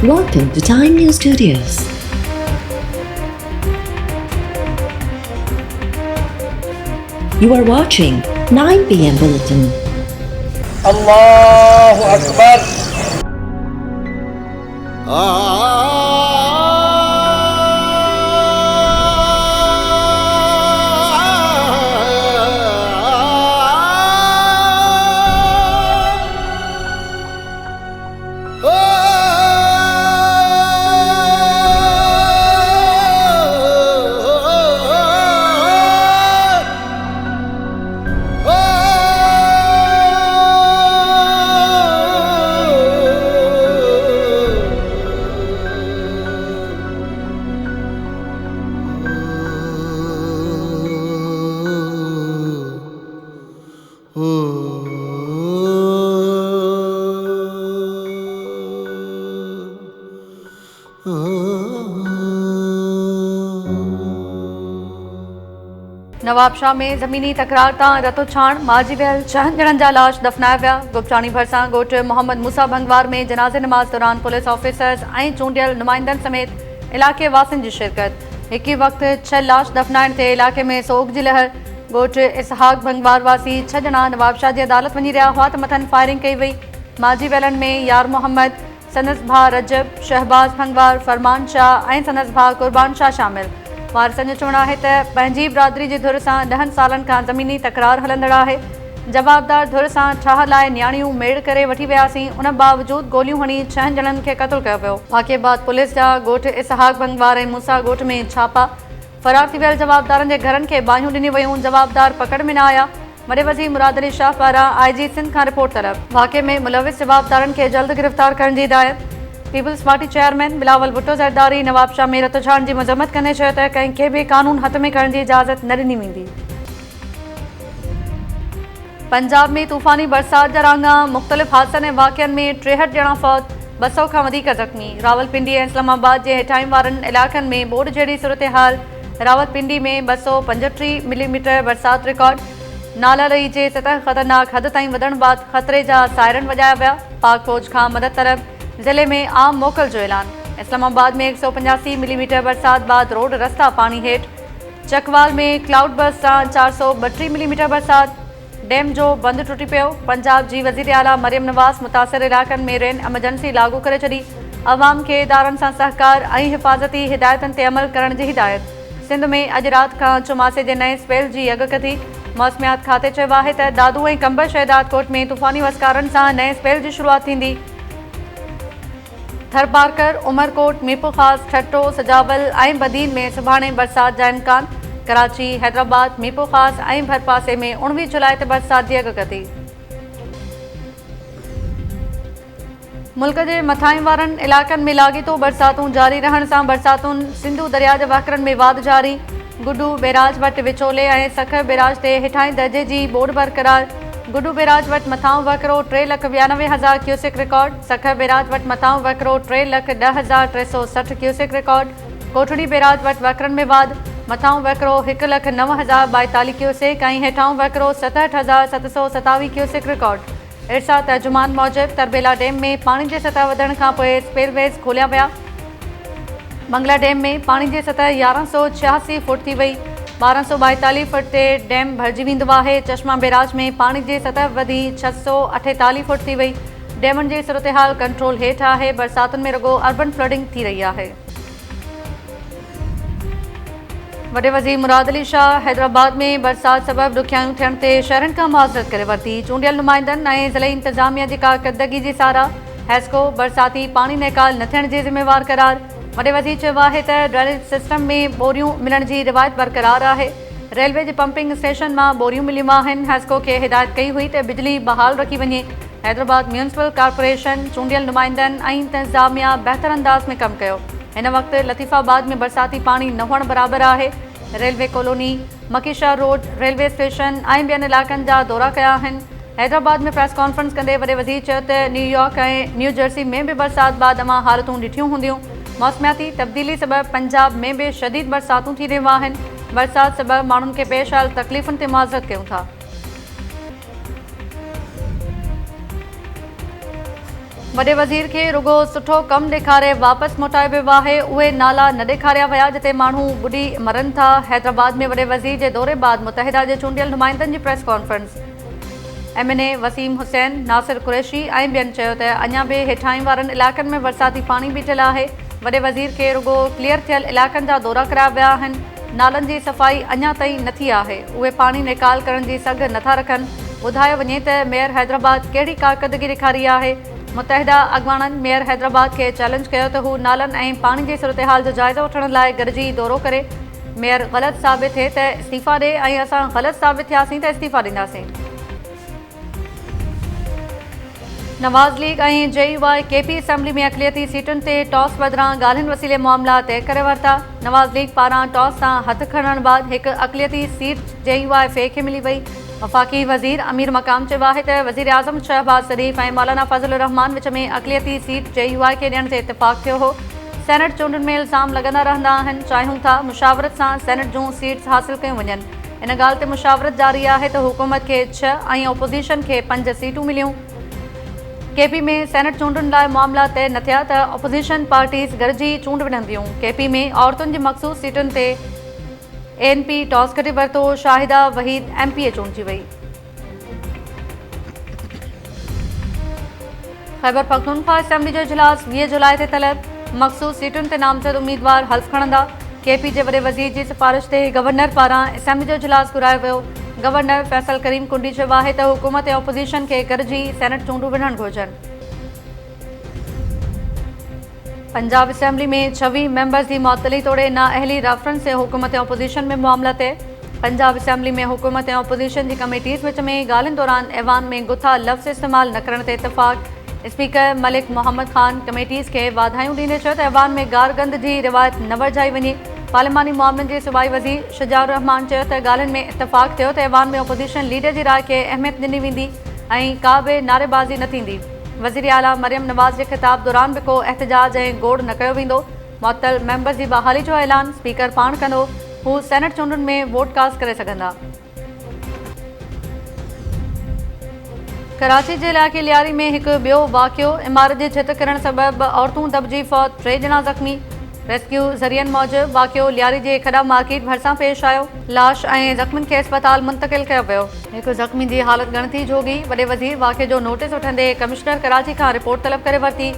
Welcome to Time News Studios. You are watching 9 PM Bulletin. Allahu Akbar. Nawabshah में ज़मीनी तकरार तां रतो छाण मारिजी वियल 6 ॼणनि जा लाश दफ़नाया विया। गुपचाणी भरिसां ॻोठ मोहम्मद मूसा भंगवार में जनाज़े नमाज़ दौरान पुलिस ऑफिसर्स ऐं चूंडियल नुमाइंदनि समेत इलाइक़े वासियुनि जी शिरकत। हिक ई वक़्तु 6 लाश दफ़नाइण ते इलाइक़े में सोग जी लहर। ॻोठ इसहाक भंगवार वासी 6 ॼणा नवाबशाह जी अदालत वञी रहिया हुआ त मथनि फायरिंग कई वई। मारिजी वियलनि में यार मोहम्मद, संदसि भाउ रजब, शहबाज भंगवार, फरमान शाह ऐं संदसि भाउ कुर्बान शाह शामिल। वारसनि जो चवणु आहे त पंहिंजी बिरादरी जी धुर सां 10 सालनि खां ज़मीनी तकरार हलंदड़ आहे। जवाबदार धुर सां ठाह लाइ न्याणियूं मेड़ करे वठी वियासीं, उन बावजूद गोलियूं हणी 6 ॼणनि खे क़तल कयो वियो। वाक़े बाद पुलिस जा ॻोठ इसहाक भंगवार ऐं मूसा ॻोठ में छापा। फरार थी वियल जवाबदारनि जे घरनि खे बाहियूं ॾिनियूं वयूं। जवाबदार पकड़ में न आया। वॾे वज़ीर मुराद अली शाह पारां IG सिंध खां रिपोर्ट तलब। वाक़े में मुलविस जवाबदारनि खे जल्द गिरफ़्तार करण जी हिदायत। People's party chairman Bilawal Bhutto Zardari Nawabshah में रतो छाण जी मज़म्मत कंदे चयो त कंहिंखे बि कानून हथ में खणण जी इजाज़त न ॾिनी वेंदी। पंजाब में तूफ़ानी बरसात जा रांगा। मुख़्तलिफ़ हादसनि ऐं वाक़िअनि में 63 ॼणा फ़ौत, 200 खां वधीक ज़ख़्मी। रावलपिंडी ऐं इस्लामाबाद जे हेठाहीं वारनि इलाइक़नि में बोड़ जहिड़ी सूरत-ए-हाल। रावलपिंडी में 235 मिलीमीटर बरसाति रिकॉर्ड। नाला रही जे सतह ख़तरनाक हद ताईं वधण बाद ख़तरे जा सायरन वॼाया विया। पाक फ़ौज खां मदद तलब। ज़िले में आम मोकल जो ऐलान। इस्लामाबाद में 185 मिलीमीटर बरसात बाद रोड रस्ता पानी हेठि। चकवाल में क्लाउड बस सां 432 मिलीमीटर बरसात। डैम जो बंदि टुटी पियो। पंजाब जी वज़ीर आला मरियम नवाज़ मुतासिर इलाइक़नि में रेन एमरजेंसी लागू करे छॾी। अवाम खे इदारनि सां सहकार ऐं हिफ़ाज़ती हिदायतुनि ते अमल करण जी हिदायत। सिंध में अॼु राति खां चुमासे जे नए स्पेल जी अॻकथी। मौसमियात खाते चयो आहे त दादू ऐं कंबर शहदाद कोट में तूफ़ानी वसकारनि सां नए स्पेल जी शुरूआति थींदी। थरपारकर, उमरकोट, मीरपुर ख़ास, ठट्टो, सजावल ऐं बदीन में सुभाणे बरसात जा इम्कान। कराची, हैदराबाद, मीरपुर ख़ास ऐं भरपासे में 19 जुलाई ते बरसात जी अॻकथी। मुल्क जे मथाहीं वारनि इलाइक़नि में लाॻीतो बरसातूं जारी रहण सां बरसातुनि सिंधू दरिया जे वहकरनि में वाध जारी। गुडू बैराज वटि विचोले ऐं सख बैराज ते हेठाहीं दर्जे जी बोड़ बरक़रार। गुडू बैराज वटि मथां वकिरो 3,92,000 क्यूसेक रिकॉर्ड। सख बैराज वटि मथां वकिरो 3,10,360 क्यूसेक रिकॉर्ड। कोठड़ी बैराज वटि वकरनि में वाध। मथां वकिरो 1,09,042 क्यूसेक ऐं हेठां वकिरो 67,727 क्यूसेक रिकॉर्ड। इरसा तर्जुमान मूजिबि तरबेला डैम में पाणी जी सतह वधण खां पोइ स्पेलवेज़ खोलिया विया। मंगला डैम में पाणी जी सतह 1186 फुट थी वई। 1242 फुट ते डैम भरिजी वेंदो आहे। चश्मा बैराज में पाणी जी सतह वधी 648 फुट थी वई। डैमनि जी सूरत-ए-हाल कंट्रोल हेठि आहे। बरसातुनि में रुगो अर्बन फ्लडिंग थी रही आहे। वॾे वज़ीर मुराद अली शाह हैदराबाद में बरसात सबबि ॾुखियाऊं थियण ते शहरनि खां मुआज़रत करे वरिती। चूंडियल नुमाइंदनि ऐं ज़िले इंतिज़ामिया जी कारकर्दगी जी साराह। हैस्को बरसाती पाणी नेकाल न थियण जे ज़िम्मेवार करार। वॾे वज़ीर चयो आहे त ड्रेनेज सिस्टम में बोरियूं मिलण जी रिवायत बरक़रार आहे। रेलवे जे पंपिंग स्टेशन मां बोरियूं मिलियूं आहिनि। हैस्को खे हिदायत कई हुई त बिजली बहाल रखी वञे। हैदराबाद म्यूनिसिपल कॉर्पोरेशन चूंडियल नुमाइंदनि ऐं इंतिज़ामिया बहितर अंदाज़ में कमु कयो। हिन वक़्तु लतीफ़ाबाद में बरसाती पाणी न हुअण बराबरि आहे। रेलवे कॉलोनी, मकीशा रोड, रेलवे स्टेशन ऐं ॿियनि इलाइक़नि जा दौरा कया आहिनि। हैदराबाद में प्रेस कॉन्फ्रेंस कंदे वॾे वज़ीर चयो त न्यूयॉर्क ऐं न्यू जर्सी में बि बरसाति बाद अमां हालतूं ॾिठियूं हूंदियूं। मौसमियाती तब्दीली सबबि पंजाब में बि शदीद बरसातूं थी रहियूं आहिनि। बरसाति सबबि माण्हुनि खे पेश आयल तकलीफ़ुनि ते मुआज़रत कयूं था। वॾे वज़ीर खे रुगो सुठो कमु ॾेखारे वापसि मोटाए वियो आहे। उहे नाला न ॾेखारिया विया जिते माण्हू ॿुॾी मरनि था। हैदराबाद में वॾे वज़ीर जे दौरे बाद मुतहिदा जे चूंडियल नुमाइंदनि जी press conference. MNA Waseem Hussain, Nasir Qureshi ऐं ॿियनि चयो त अञा बि हेठाहीं वारनि इलाइक़नि में बरसाती पाणी बीठल आहे। वॾे वज़ीर खे रुगो क्लियर थियल इलाइक़नि जा दौरा कराया विया आहिनि। नालनि जी सफ़ाई अञा ताईं न थी आहे। उहे पाणी निकाल करण जी सघ नथा रखनि। ॿुधायो वञे त मेयर हैदराबाद कहिड़ी कारकर्दगी ॾेखारी आहे। मुतहिदा अॻवाननि मेयर हैदराबाद खे चैलेंज कयो त हू नालनि ऐं पाणी जी सूरतहाल जो जाइज़ो वठण लाइ गॾिजी दौरो करे। मेयर ग़लति साबित थिए त इस्तीफ़ा ॾिए ऐं असां ग़लति साबित थियासीं त इस्तीफ़ा ॾींदासीं। नवाज़ लीग ऐं JUI KP असेंबली में अक़लियती सीटुनि ते टॉस बदिरां ॻाल्हियुनि वसीले मामला तइ करे वरिता। नवाज़ लीग पारां टॉस सां हथु खणण बैदि हिकु अक़लियती सीट JUI फ़े खे मिली वई। वफ़ाक़ी वज़ीर अमीर मकाम चयो आहे त वज़ीर आज़म शहबाज़ शरीफ़ ऐं मौलाना फज़लुर रहमान विच में अक़लियती सीट JUI खे ॾियण ते इतफ़ाक़ थियो हो। सेनेट चूंडुनि में इल्ज़ाम लॻंदा रहंदा आहिनि। चाहियूं था मुशावरत सां सेनेट जूं सीट्स हासिल कयूं वञनि। इन ॻाल्हि ते मुशावरत जारी आहे त हुकूमत खे 6 ऐं ऑपोज़िशन खे 5 सीटूं मिलियूं। KP में सेनेट चूंडुनि लाइ मामला तइ न थिया त ऑपोज़िशन पार्टीज़ गॾिजी चूंड विढ़ंदियूं। KP में औरतुनि जी मख़सूस सीटुनि ते ANP टॉस खटे वरितो। शाहिदा वहीद MPA चूंडिजी वई। ख़ैबर पख़्तूनख्वा असेंबली जो इजलास 20 जुलाई ते तलब। मख़सूस सीटुनि ते नामज़द उम्मीदवार हल्फ़ खणंदा। KP जे वॾे वज़ीर जी सिफ़ारिश ते गवर्नर पारां असेंबली जो इजलास घुरायो वियो। गवर्नर फैसल करीम कुंडी चयो आहे त हुकूमत ऐं ऑपोज़िशन खे गॾिजी सेनेट चूंडूं विढ़णु घुरिजनि। पंजाब असेंबली में 26 मेंबर्स जी मुअत्तली तोड़े नाअहली रेफरेंस से हुकूमत ऐं ऑपोज़िशन में मामला तइ। पंजाब असेंबली में हुकूमत ऐं ऑपोज़िशन जी कमेटीज़ विच में ॻाल्हियुनि दौरान ऐवान में गुथा लफ़्ज़ इस्तेमालु न करण ते इतफ़ाक़। स्पीकर मलिक मोहम्मद ख़ान कमेटीज़ खे वाधायूं ॾींदे चयो त ऐवान में गार गंद जी रिवायत न वर्जाई वञे। पार्लिमानी मामलनि जे सूबाई वज़ीर शुजाउर रहमान चयो त ॻाल्हियुनि में इतफ़ाक़ थियो त ऐवान में ऑपोज़िशन लीडर जी राय खे अहमियत ॾिनी वेंदी ऐं का बि नारेबाज़ी न थींदी। वज़ीर आला मरियम नवाज़ जे ख़िताब दौरान बि को एहतजाज ऐं गोड़ न कयो वेंदो। मुअत्तल मेंबर्स जी बहाली जो ऐलान स्पीकर पाण कंदो। हू सेनेट चूंडुनि में वोट कास्ट करे सघंदा। कराची जे इलाइक़े लियारी में हिकु ॿियो वाक़ियो। इमारत जी छित किरण सबबि औरतूं दॿिजी फ़ौत, 3 ॼणा ज़ख़्मी। रेस्क्यू ज़रियनि मूजिबि वाक़ियो लियारी जे खडा मार्केट भरिसां पेश आयो। लाश ऐं ज़ख़्मियुनि खे अस्पताल मुंतक़िल कयो वियो। हिकु ज़ख़्मी जी हालत ॻणिती जोगी। वॾे वज़ीर वाक़िए जो नोटिस वठंदे कमिश्नर कराची खां रिपोर्ट तलब करे वरिती।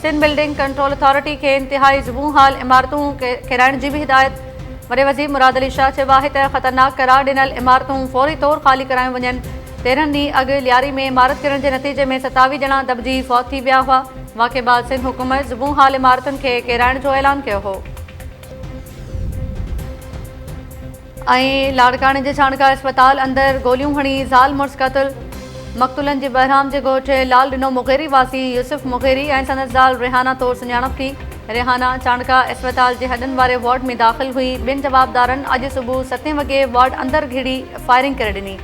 सिंध बिल्डिंग कंट्रोल अथॉरिटी खे इंतिहाई ज़बूं हाल इमारतूं किराइण जी बि हिदायत। वॾे वज़ीर मुराद अली शाह चयो आहे त ख़तरनाक करार ॾिनल इमारतूं फौरी तौर ख़ाली करायूं वञनि। 13 ॾींहं अॻु लियारी में इमारत किरण जे नतीजे में 27 ॼणा दॿिजी फ़ौत थी विया हुआ। वाक़िए बाद सिंध हुकूमत ज़बूं हाल इमारतुनि खे किराइण जो ऐलान कयो हो। ऐं लाड़काणे जे छाणका अस्पताल अंदरि गोलियूं हणी ज़ाल मुड़ुस क़तल। मक़तूलनि जे बहराम जे ॻोठु लाल ॾिनो मुग़ेरी वासी यूसुफ मुग़ेरी ऐं संदसि ज़ाल रिहाना तौरु सुञाणप थी। रिहाना चाणका अस्पताल जे हॾनि वारे वार्ड में दाख़िल हुई। ॿिनि जवाबदारनि अॼु सुबुह 7 वॻे वार्ड अंदरि घिड़ी फायरिंग करे ॾिनी।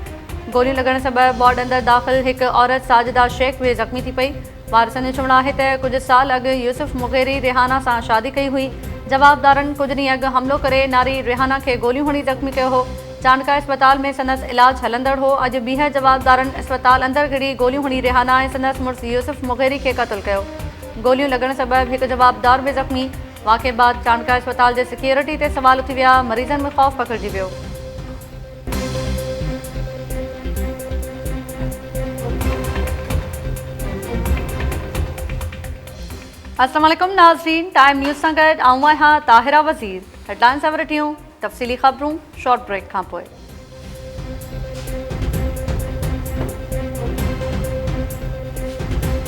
गोलियूं लॻण सबबि वार्ड अंदरि दाख़िल हिकु औरत साजिदा शेख बि ज़ख़्मी थी पई। वारसनि जो चवणु आहे त कुझु साल अॻु यूसुफ मुग़ेरी रिहाना सां शादी कई हुई। जवाबदारनि कुझु ॾींहं अॻु हमिलो करे नारी रिहाना खे गोलियूं हणी ज़ख़्मी कयो हो। चाणका अस्पताल में संदसि इलाज हलंदड़ हो। अॼु ॿीहर जवाबदारनि अस्पताल अंदरि घिड़ी गोलियूं हणी रिहाना ऐं संदसि मुड़ुस यूसुफ मुग़ेरी खे क़तल कयो। गोलियूं लॻण सबबि हिकु जवाबदार बि ज़ख़्मी। वाक़िए बाद चाणका अस्पताल जे सिक्योरिटी ते सवाल उथी विया। मरीज़नि में ख़ौफ़ पकिड़िजी वियो। अस्सलाम वालेकुम नाज़रीन, टाइम न्यूज़ सां गॾु आऊं आहियां ताहिरा वज़ीर। हेडलाइंस वरिठियूं तफ़सीली ख़बरूं शॉर्ट ब्रेक खां पोइ।